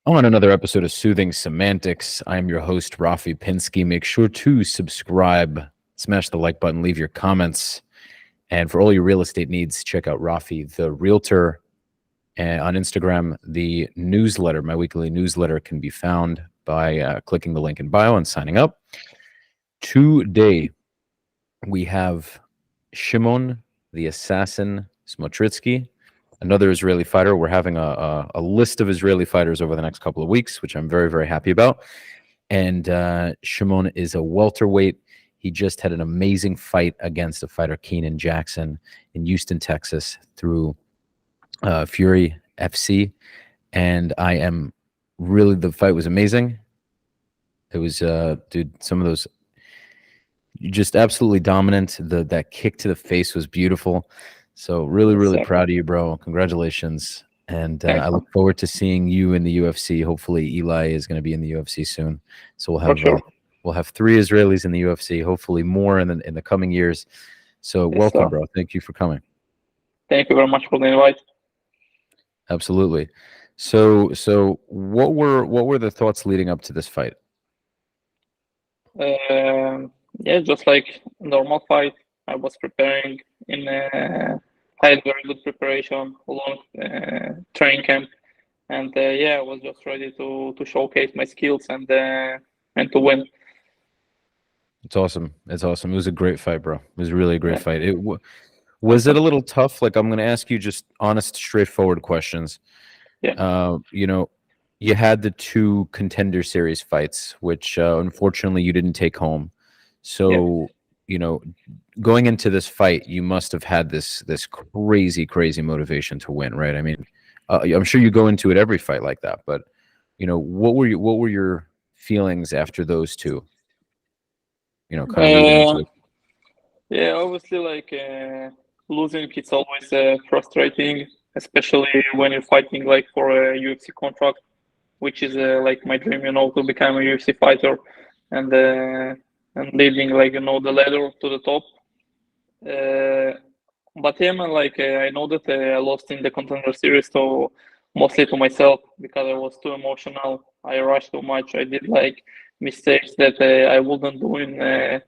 On another episode of Soothing Semantics, I am your host, Rafi Pinsky. Make sure to subscribe, smash the like button, leave your comments. And for all your real estate needs, check out Rafi, the Realtor, on Instagram. The newsletter, my weekly newsletter, can be found by clicking the link in bio and signing up. Today, we have Shimon, the assassin, Smotritzky, another Israeli fighter. We're having a list of Israeli fighters over the next couple of weeks, which I'm very, very happy about. And Shimon is a welterweight. He just had an amazing fight against a fighter, Keenan Jackson, in Houston, Texas, through Fury FC. And I am really, the fight was amazing. It was, dude, some of those, just absolutely dominant. That kick to the face was beautiful. So really proud of you, bro. Congratulations. And I look forward to seeing you in the UFC. Hopefully Eli is going to be in the UFC soon. So we'll have 3 Israelis in the UFC, hopefully more in the coming years. So welcome, bro. Thank you for coming. Thank you very much for the invite. Absolutely. So what were the thoughts leading up to this fight? Yeah, just like a normal fight. I was preparing I had very good preparation, long training camp, and I was just ready to showcase my skills and to win. It's awesome. It's awesome. It was a great fight, bro. It was really a great fight. Was it a little tough? Like, I'm going to ask you just honest, straightforward questions. Yeah. You had the 2 Contender Series fights, which unfortunately you didn't take home. So, going into this fight, you must have had this crazy motivation to win, right? I mean, I'm sure you go into it every fight like that, but what were your feelings after those 2? Kind of leading into it. Yeah, obviously, like losing, it's always frustrating, especially when you're fighting like for a UFC contract, which is like my dream, to become a UFC fighter, and leading like the ladder to the top. But yeah, man, like I know that I lost in the Contender Series, so mostly to myself because I was too emotional. I rushed too much. I did like mistakes that I wouldn't do in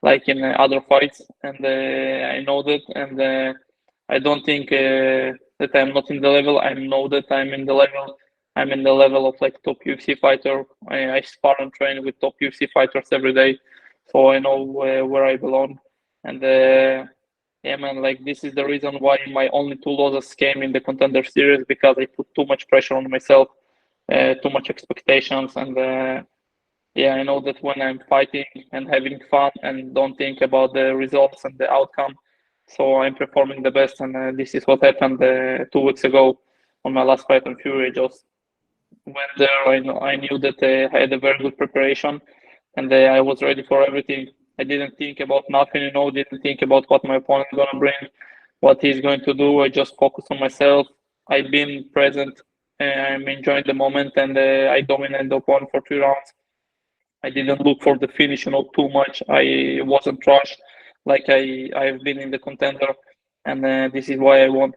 like in other fights, and I know that, and I don't think that I'm not in the level. I know that I'm in the level. I'm in the level of like top UFC fighter. I spar and train with top UFC fighters every day, so I know where I belong. And yeah, man, like this is the reason why my only 2 losses came in the Contender Series, because I put too much pressure on myself, too much expectations, and I know that when I'm fighting and having fun and don't think about the results and the outcome, so I'm performing the best. And this is what happened 2 weeks ago on my last fight on Fury. I just went there. I knew that I had a very good preparation, and I was ready for everything. I didn't think about nothing, didn't think about what my opponent is gonna bring, what he's going to do. I just focused on myself. I've been present. I'm enjoying the moment, and I dominated the opponent for 3 rounds. I didn't look for the finish, too much. I wasn't rushed like I've been in the Contender, and this is why I won.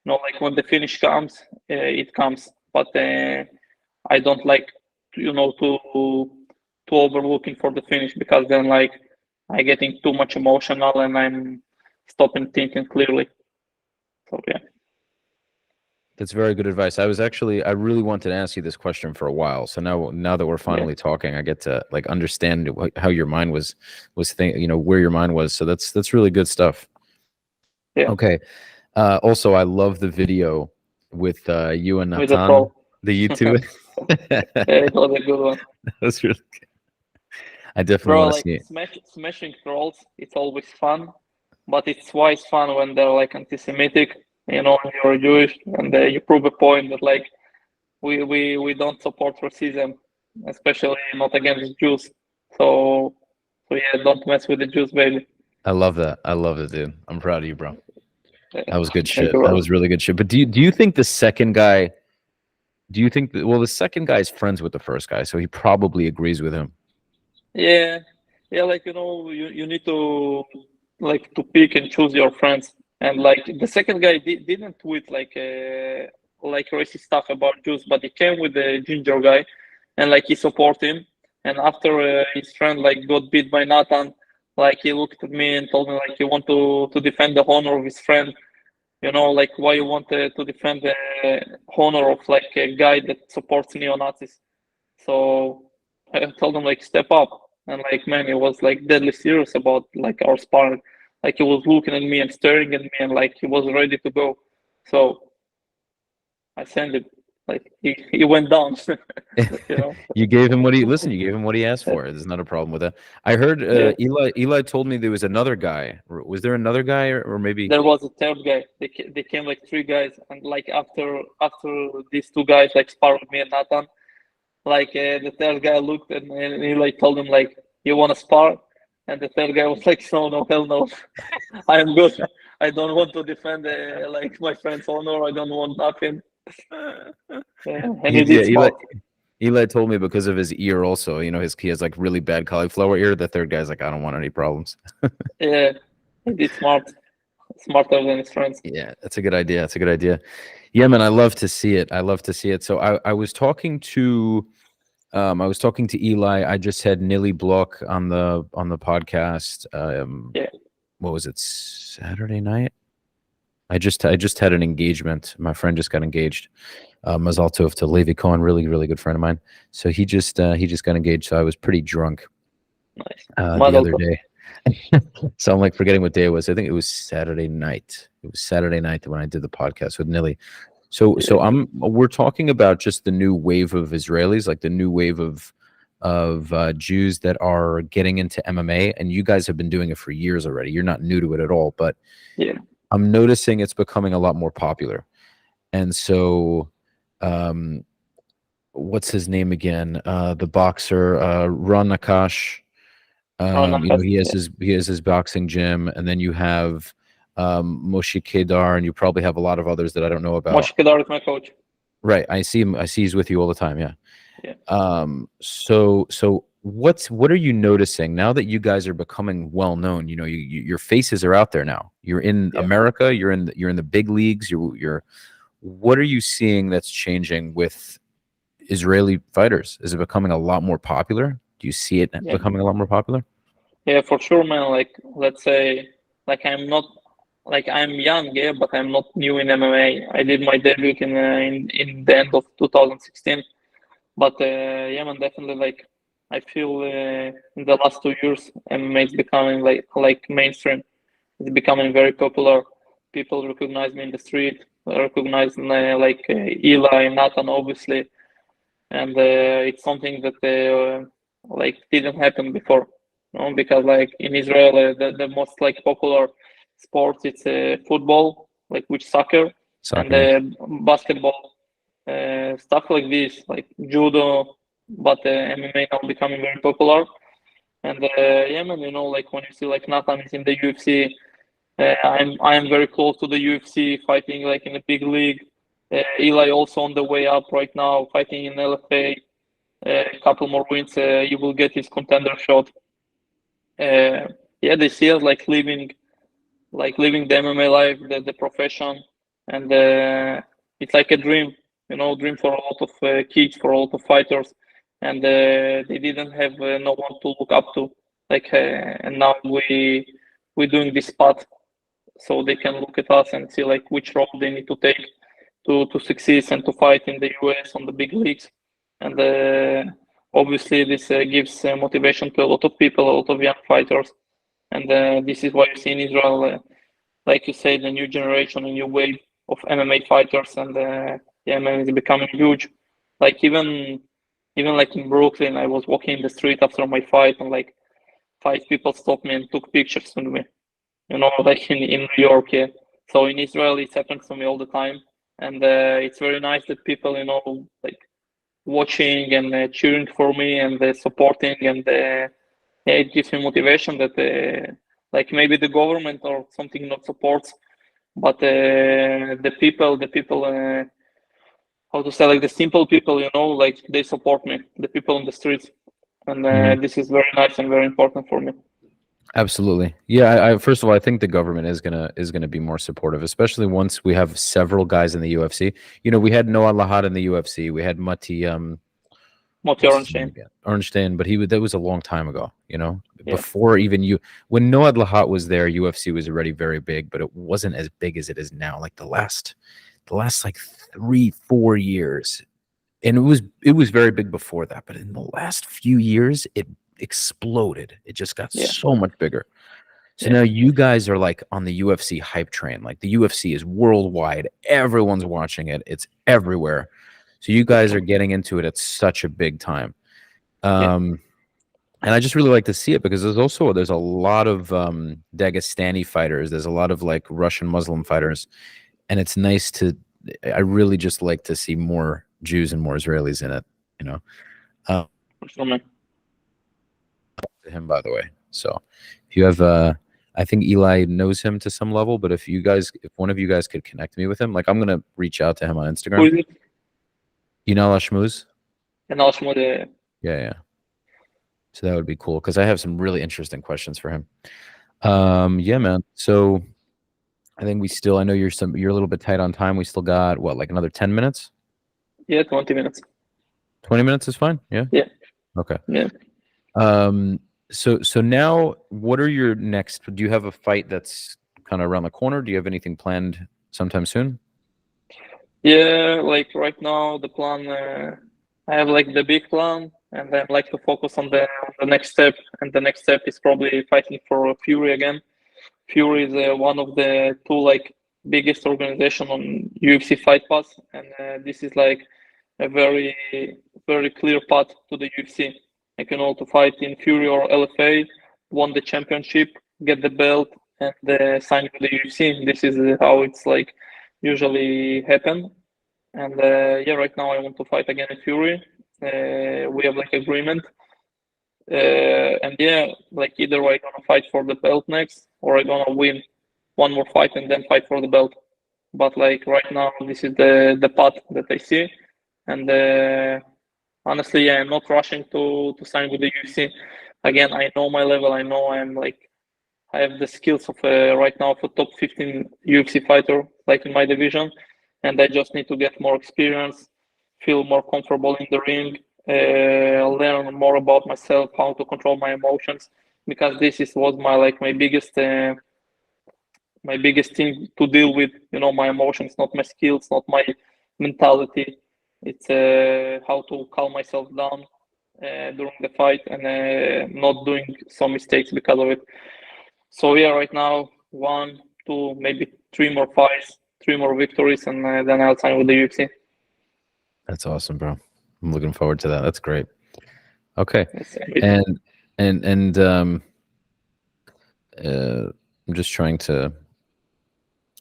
Like when the finish comes, it comes, but I don't like, to overlooking for the finish, because then like I getting too much emotional and I'm stopping thinking clearly. So yeah. That's very good advice. I really wanted to ask you this question for a while. So now that we're finally talking, I get to like understand how your mind was where your mind was. So that's really good stuff. Yeah. Okay. Also, I love the video with you and Natan, the YouTube. Yeah, it was a good one. That's really good. I definitely want to see it. Smashing trolls, it's always fun, but it's twice fun when they're like anti-Semitic, you're Jewish, and you prove a point that like we don't support racism, especially not against Jews. So yeah, don't mess with the Jews, baby. I love that. I love it, dude. I'm proud of you, bro. That was good shit. That was really good shit. But do you think the second guy? Do you think that? Well, the second guy is friends with the first guy, so he probably agrees with him. Yeah, like you need to like to pick and choose your friends, and like the second guy didn't tweet like like racist stuff about Jews, but he came with the ginger guy, and like he support him. And after his friend like got beat by Nathan, like he looked at me and told me like you want to defend the honor of his friend. You know, like why you want to defend the honor of like a guy that supports neo-Nazis. So I told him like step up, and like man, he was like deadly serious about like our sparring. Like he was looking at me and staring at me, and like he was ready to go. So I sent him. Like he went down. You know. You gave him what he You gave him what he asked for. There's not a problem with that. I heard Eli told me there was another guy. Was there another guy, or maybe There was a third guy. They came like three guys, and like after these two guys like sparred with me and Nathan, like the third guy looked at me and he like told him like, "You want to spar?" And the third guy was like, "No, no, hell no, I am good. I don't want to defend like my friend's honor. I don't want nothing." And he did spar. Eli told me because of his ear also, you know, he has like really bad cauliflower ear. The third guy's like, I don't want any problems. Yeah, he did smarter than his friends. Yeah, that's a good idea. That's a good idea. Yeah, man, I love to see it. I love to see it. So I was talking to Eli. I just had Nilly Block on the podcast. Yeah. What was it? Saturday night? I just had an engagement. My friend just got engaged. Mazal Tov to Levi Cohen, really, really good friend of mine. So he just got engaged. So I was pretty drunk the other day. So I'm like forgetting what day it was. I think it was Saturday night. It was Saturday night when I did the podcast with Nilly. So we're talking about just the new wave of Israelis, like the new wave of Jews that are getting into MMA, and you guys have been doing it for years already. You're not new to it at all, but yeah, I'm noticing it's becoming a lot more popular. And so what's his name again? The boxer, Ron Nakash. You know, he has his boxing gym, and then you have Moshe Kedar, and you probably have a lot of others that I don't know about. Moshe Kedar is my coach. Right, I see him. I see he's with you all the time. Yeah. Yeah. So what are you noticing now that you guys are becoming well known? You know, your faces are out there now. You're in America. You're in the big leagues. What are you seeing that's changing with Israeli fighters? Is it becoming a lot more popular? Do you see it becoming a lot more popular? Yeah, for sure, man. Like, let's say, like I'm young, yeah, but I'm not new in MMA. I did my debut in the end of 2016. But yeah, man, definitely, like, I feel in the last 2 years, MMA is becoming like mainstream. It's becoming very popular. People recognize me in the street. Recognize Eli, Nathan, obviously, and it's something that like didn't happen before. You know, because like in Israel, the most like popular sports it's football, like which soccer. And basketball, stuff like this, like judo, but MMA now becoming very popular. And yeah, man, you know, like when you see like Nathan is in the UFC, I'm very close to the UFC, fighting like in a big league. Eli also on the way up right now, fighting in LFA. A couple more wins, he will get his contender shot. Yeah, they see us like living the MMA life, the profession, and it's like a dream, you know, dream for a lot of kids, for a lot of fighters, and they didn't have no one to look up to, like, and now we're doing this path, so they can look at us and see like which road they need to take to succeed and to fight in the US on the big leagues, and obviously this gives motivation to a lot of people, a lot of young fighters. And this is why you see in Israel, like you say, the new generation, a new wave of MMA fighters, and yeah, man, it's becoming huge. Like even like in Brooklyn, I was walking in the street after my fight, and like 5 people stopped me and took pictures with me. You know, like in New York, yeah. So in Israel, it happens to me all the time, and it's very nice that people, you know, like watching and cheering for me and supporting, and yeah, it gives me motivation that like maybe the government or something not supports, but the people how to say, like the simple people, you know, like they support me, the people on the streets, and this is very nice and very important for me. Absolutely. Yeah, I first of all, I think the government is gonna be more supportive, especially once we have several guys in the UFC. You know, we had Noah Lahad in the UFC. We had Mati Moti what's his name Orenstein. again? Arnstein, but that was a long time ago, you know. Yeah. Before even when Noah Lahat was there, UFC was already very big, but it wasn't as big as it is now. Like the last like 3-4 years. And it was very big before that, but in the last few years it exploded. It just got Yeah. so much bigger. So Yeah. now you guys are like on the UFC hype train. Like the UFC is worldwide. Everyone's watching it. It's everywhere. So you guys are getting into it at such a big time. Yeah. And I just really like to see it because there's a lot of Dagestani fighters. There's a lot of like Russian Muslim fighters, and it's nice to. I really just like to see more Jews and more Israelis in it. You know, For sure, man. to him by the way. So if you have, I think Eli knows him to some level, but if one of you guys could connect me with him, like I'm gonna reach out to him on Who Instagram. is it? Yinal Ashmuz. And also the Yeah. So that would be cool because I have some really interesting questions for him. Yeah, man. So I think I know you're a little bit tight on time. We still got what, like another 10 minutes? 20 minutes. 20 minutes is fine. Yeah. Yeah. Okay. Yeah. So now what are your next, do you have a fight that's kind of around the corner? Do you have anything planned sometime soon? Yeah, like right now the plan I have like the big plan and then like to focus on the next step, and the next step is probably fighting for Fury again. Fury is one of the two like biggest organization on UFC Fight Pass, and this is like a very very clear path to the UFC. Like to fight in Fury or LFA, won the championship, get the belt, and sign with the UFC. This is how it's like usually happen. And yeah, right now I want to fight again in Fury. We have like agreement. And yeah, like either I gonna fight for the belt next, or I gonna win one more fight and then fight for the belt. But like right now, this is the path that I see, and honestly, yeah, I'm not rushing to sign with the UFC. Again, I know my level. I know I have the skills of right now of a top 15 UFC fighter, like in my division, and I just need to get more experience, feel more comfortable in the ring, learn more about myself, how to control my emotions, because was my biggest thing to deal with. My emotions, not my skills, not my mentality. It's how to calm myself down during the fight and not doing some mistakes because of it. So yeah, right now 1, 2, maybe 3 more fights, 3 more victories, and then I'll sign with the UFC. That's awesome, bro. I'm looking forward to that. That's great. Okay. Yes, And I'm just trying to,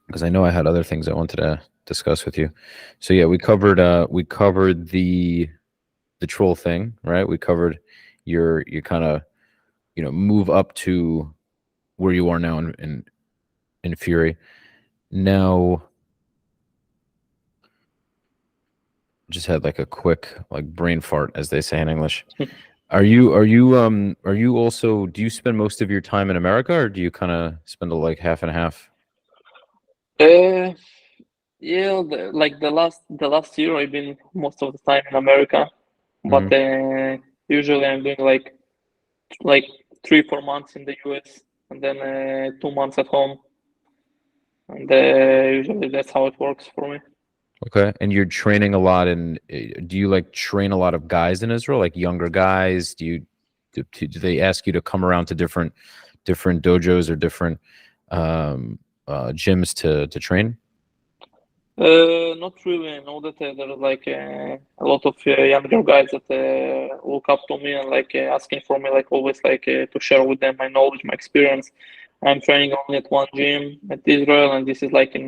because I know I had other things I wanted to discuss with you. So yeah, we covered the troll thing, right? We covered your kind of, move up to where you are now in Fury. Now, just had like a quick like brain fart, as they say in English. Are you also, do you spend most of your time in America, or do you kind of spend like half and half? Yeah, like the last year I've been most of the time in America, but usually I'm doing like 3-4 months in the US and then 2 months at home, and usually that's how it works for me. Okay. And you're training a lot do you like train a lot of guys in Israel, like younger guys? Do they ask you to come around to different dojos or different gyms to train? Not really. I know that there's like a lot of younger guys that look up to me and like asking for me, like always, like to share with them my knowledge, my experience. I'm training only at one gym at Israel, and this is like in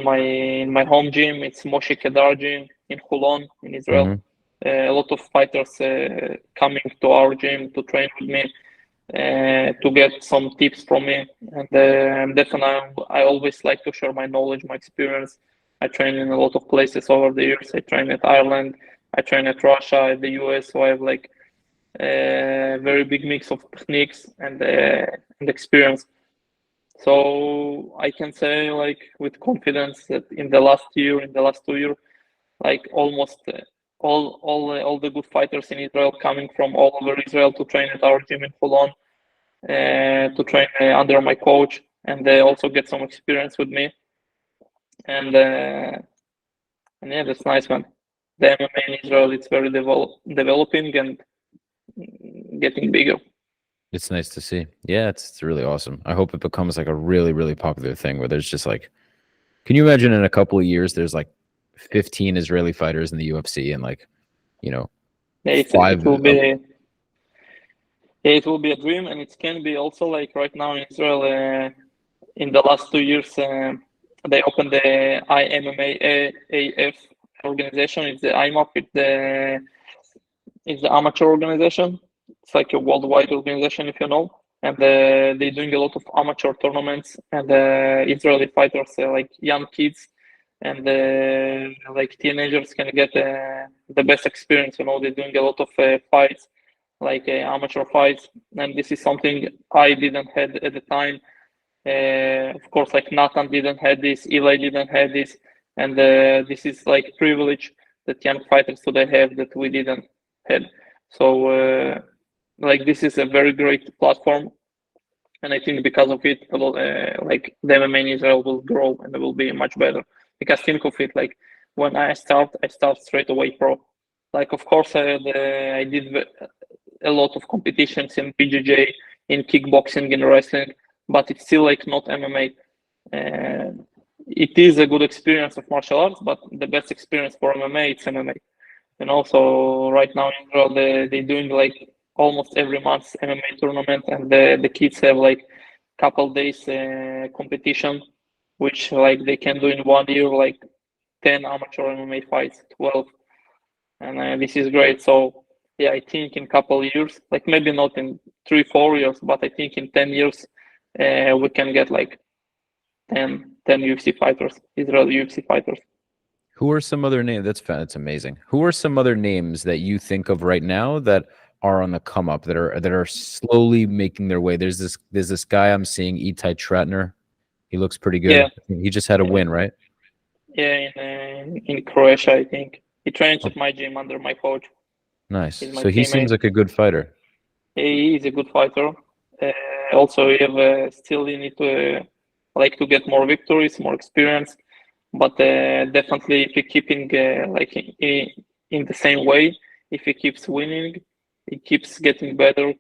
my home gym. It's Moshe Kedar gym in Holon in Israel. A lot of fighters coming to our gym to train with me, to get some tips from me. And definitely, I always like to share my knowledge, my experience. I train in a lot of places over the years. I train at Ireland, I train at Russia, at the US. So I have like very big mix of techniques and experience. So I can say like with confidence that in the last 2 years, like almost all the good fighters in Israel coming from all over Israel to train at our gym in Holon, to train under my coach, and they also get some experience with me. And yeah, that's nice, man. The MMA in Israel, it's very developing and getting bigger. It's nice to see. Yeah, it's really awesome. I hope it becomes like a really, really popular thing where there's just like, can you imagine in a couple of years there's like 15 Israeli fighters in the UFC and like, you know, Yeah, five. It will be a dream, and it can be also like right now in Israel. In the last 2 years, they opened the IMMAF organization. It's the IMAF. It's the amateur organization. It's like a worldwide organization, if you know. And they're doing a lot of amateur tournaments, and Israeli fighters, like young kids and like teenagers, can get the best experience. You know, they're doing a lot of fights, like amateur fights, and this is something I didn't have at the time. Of course, like Natan didn't have this, Eli didn't have this, and this is like privilege that young fighters today have that we didn't have. So like this is a very great platform, and I think because of it, a lot, like the MMA in Israel will grow and it will be much better. Because think of it, like when I start straight away pro. Like of course I did a lot of competitions in BJJ, in kickboxing, in wrestling, but it's still like not MMA. It is a good experience of martial arts, but the best experience for MMA, it's MMA. And also right now in Israel, they're doing like almost every month MMA tournament, and the kids have like couple days competition, which like they can do in 1 year, like 10 amateur MMA fights, 12, and this is great. So yeah, I think in couple years, like maybe not in 3-4 years, but I think in 10 years, we can get like 10 UFC fighters, Israeli UFC fighters. Who are some other names? That's amazing. Who are some other names that you think of right now that are on the come up, that are slowly making their way? There's this guy I'm seeing, Itai Tratner. He looks pretty good. Yeah. He just had a win, right? Yeah, in Croatia, I think. He trains at my gym under my coach. Nice. So he seems like a good fighter. He is a good fighter. Also, you have still you need to like to get more victories, more experience. But definitely, if you keeping like in the same way, if he keeps winning, he keeps getting better,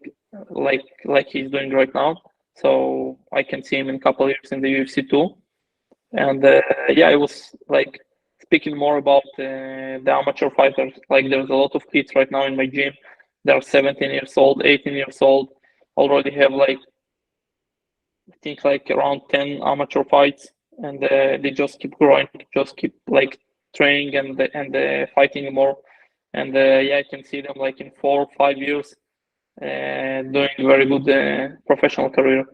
like he's doing right now. So I can see him in a couple of years in the UFC too. And yeah, I was like speaking more about the amateur fighters. Like there's a lot of kids right now in my gym. They're 17 years old, 18 years old, already have like I think like around 10 amateur fights, and they just keep growing, just keep like training and fighting more. And yeah, I can see them like in 4 or 5 years doing very good professional career.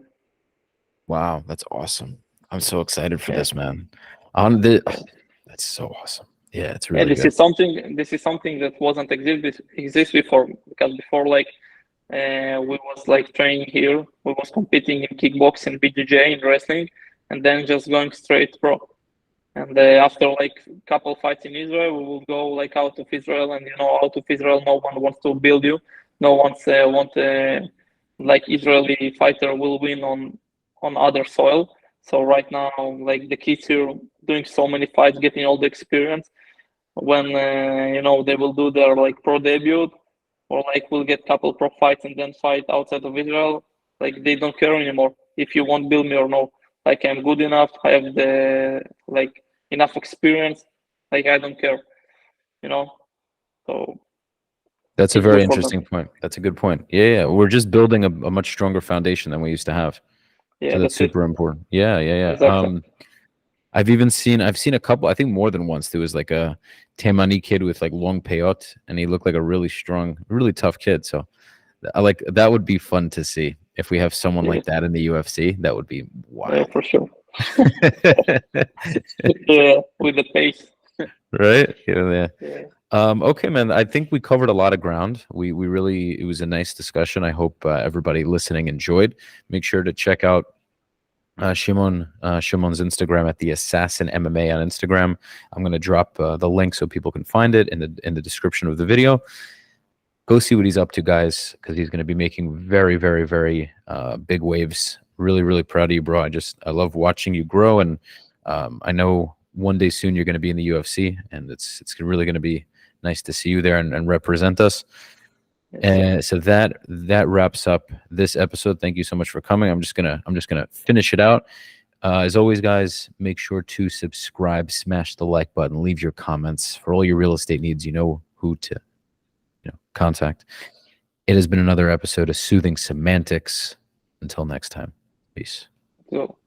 Wow, that's awesome. I'm so excited for this, man. That's so awesome. Yeah, it's really this good. is something that wasn't exist before, because before like we was like training here, we was competing in kickboxing, BJJ, in wrestling, and then just going straight pro. And after like couple fights in Israel, we will go like out of Israel, and out of Israel, no one wants to build you. No one's like Israeli fighter will win on other soil. So right now, like the kids here doing so many fights, getting all the experience. When they will do their like pro debut, or like will get couple pro fights and then fight outside of Israel, like they don't care anymore if you won't build me or no. Like I'm good enough, I have the like enough experience, like I don't care, So that's a very interesting point. That's a good point. Yeah. We're just building a much stronger foundation than we used to have. Yeah, so that's super important. Yeah. Exactly. I've seen a couple, I think more than once. There was like a Temani kid with like long payot, and he looked like a really strong, really tough kid. So that would be fun to see if we have someone like that in the UFC. That would be wild. Yeah, for sure. Yeah, with the pace. Right? Yeah. Okay, man. I think we covered a lot of ground. We really, it was a nice discussion. I hope everybody listening enjoyed. Make sure to check out Shimon's Instagram at the Assassin MMA on Instagram. I'm going to drop the link so people can find it in the description of the video. Go see what he's up to, guys, because he's going to be making very, very, very big waves. Really, really proud of you, bro. I love watching you grow, and I know one day soon you're going to be in the UFC, and it's really going to be nice to see you there and represent us. And so that wraps up this episode. Thank you so much for coming. I'm just gonna finish it out. As always, guys, make sure to subscribe, smash the like button, leave your comments. For all your real estate needs, you know who to contact. It has been another episode of Soothing Semantics. Until next time, peace. So